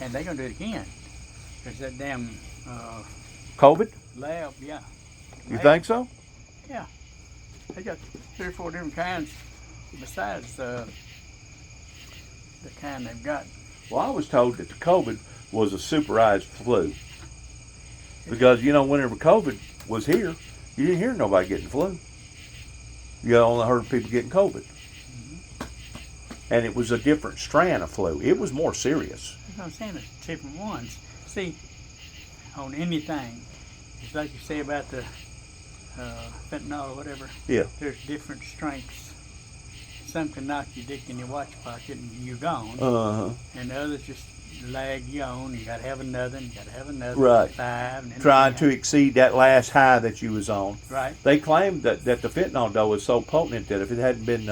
and they're gonna do it again. Cause that damn COVID? lab, yeah. You Lab. think so? Yeah. They got 3 or 4 different kinds besides the kind they've got. Well, I was told that the COVID was a superized flu. Because, you know, whenever COVID was here, you didn't hear nobody getting flu. You only heard people getting COVID. And it was a different strand of flu. It was more serious. That's what I'm saying, it's different ones. See, on anything, it's like you say about the fentanyl or whatever. Yeah. There's different strengths. Some can knock your dick in your watch pocket and you're gone. Uh-huh. And the others just lag you on. You gotta have another, and you gotta have another. Right. 5. And then Trying to exceed that last high that you was on. Right. They claimed that the fentanyl, though, is so potent that if it hadn't been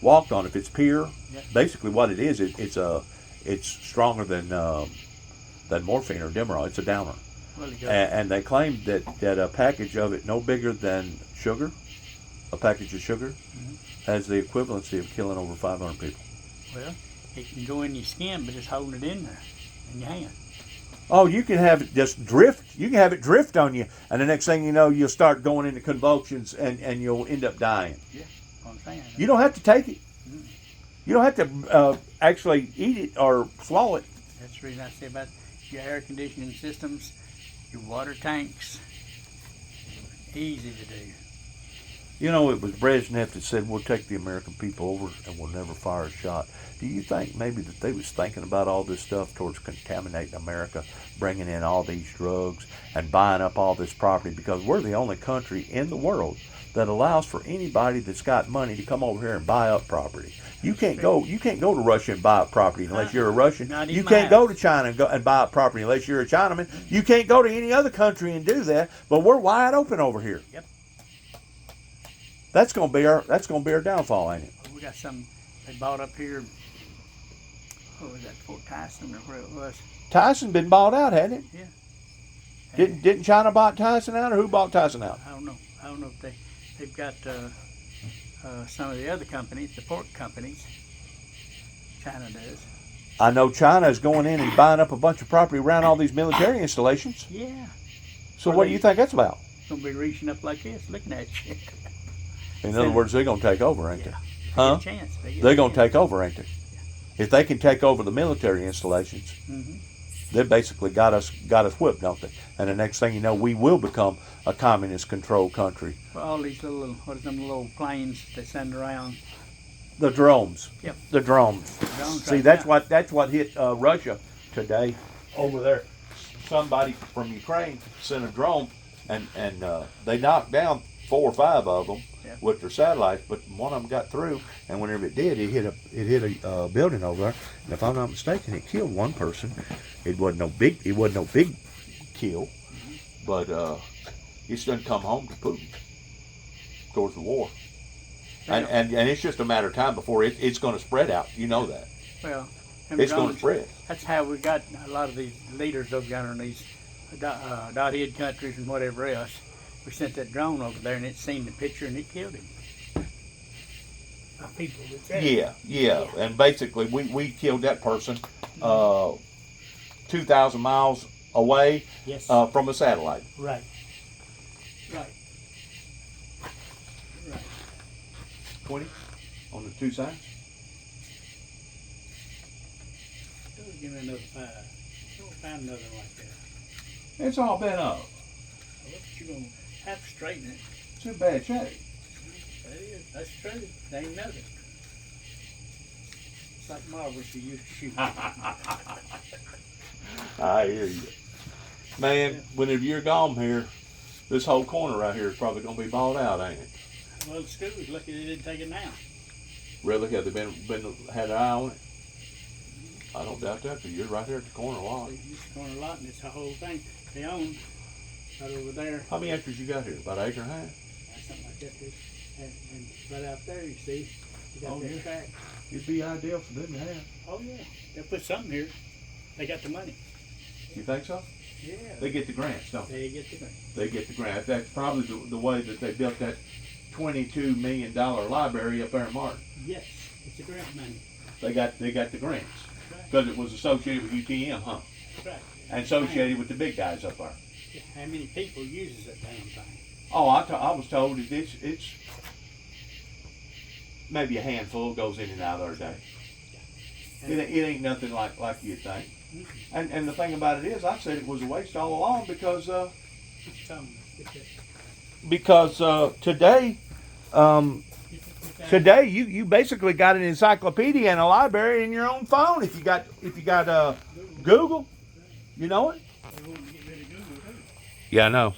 walked on, if it's pure, Yeah. basically what it is, it's stronger than morphine or Demerol. It's a downer. Well, you go. And they claimed that a package of it, no bigger than sugar, a package of sugar, has the equivalency of killing over 500 people. Well, it can go in your skin, but it's holding it in there in your hand. Oh, you can have it just drift. You can have it drift on you, and the next thing you know, you'll start going into convulsions, and you'll end up dying. Yeah, what I'm saying. You don't have to take it. You don't have to actually eat it or swallow it. That's the reason I say about your air conditioning systems, your water tanks. Easy to do. You know, it was Brezhnev that said, we'll take the American people over and we'll never fire a shot. Do you think maybe that they was thinking about all this stuff towards contaminating America, bringing in all these drugs and buying up all this property? Because we're the only country in the world that allows for anybody that's got money to come over here and buy up property. You can't go to Russia and buy up property unless you're a Russian. You can't go to China and buy up property unless you're a Chinaman. You can't go to any other country and do that, but we're wide open over here. Yep. That's gonna be our downfall, ain't it? We got some they bought up here. What was that, Fort Tyson or where it was? Tyson been bought out, hadn't it? Yeah. Didn't China buy Tyson out, or who bought Tyson out? I don't know. I don't know if they've got some of the other companies, the pork companies. China does. I know China is going in and buying up a bunch of property around all these military installations. Yeah. So what do you think that's about? Gonna be reaching up like this, looking at you. In other words, they're gonna take over, ain't they? Yeah. Huh? Get a chance. They're gonna take over, ain't they? If they can take over the military installations, they basically got us whipped, don't they? And the next thing you know, we will become a communist-controlled country. Well, all these little, what are them little planes they send around? The drones. Yep. The drones. See, right that's now. what hit Russia today over there. Somebody from Ukraine sent a drone, and they knocked down 4 or 5 of them with their satellites, but one of them got through, and whenever it did, it hit a building over there. And if I'm not mistaken, it killed one person. It wasn't no big kill, but it's done come home to Putin towards the war. And it's just a matter of time before it's going to spread out. You know that. Well, it's going to spread. That's how we got a lot of these leaders over yonder in these dot-head countries and whatever else. We sent that drone over there and it seen the picture and it killed him. People would say. Yeah. And basically, we killed that person 2,000 miles away from a satellite. Right. 20 on the 2 sides. Give me another 5. Don't find another one like that. It's all bent up. What you gonna have to straighten it? It's in bad shape. That is. That's true. There ain't nothing. It's like Marvel she used to shoot. I hear you. Man, whenever you're gone here, this whole corner right here is probably going to be bought out, ain't it? Well, the school was lucky they didn't take it now. Really? Have they been had an eye on it? I don't doubt that, but you're right there at the corner lot. It's the corner lot, and it's the whole thing they own right over there. How many acres you got here? About an acre and a half? Something like that. And right out there, you see, you got that track. It'd be ideal for them to have. Oh yeah, they'll put something here. They got the money. You think so? Yeah. They get the grants, don't they? They get the grants. They get the grants. That's probably the way that they built that $22 million library up there in Martin. Yes, it's the grant money. They got the grants. because it was associated with UTM, huh? That's right. And associated with the big guys up there. Yeah, how many people uses that damn thing? Oh, I was told that it's maybe a handful goes in and out of there a day. It ain't nothing like you'd think. And the thing about it is, I said it was a waste all along because today today you basically got an encyclopedia and a library in your own phone if you got Google, you know it. They won't get rid of Google, too. Yeah, I know.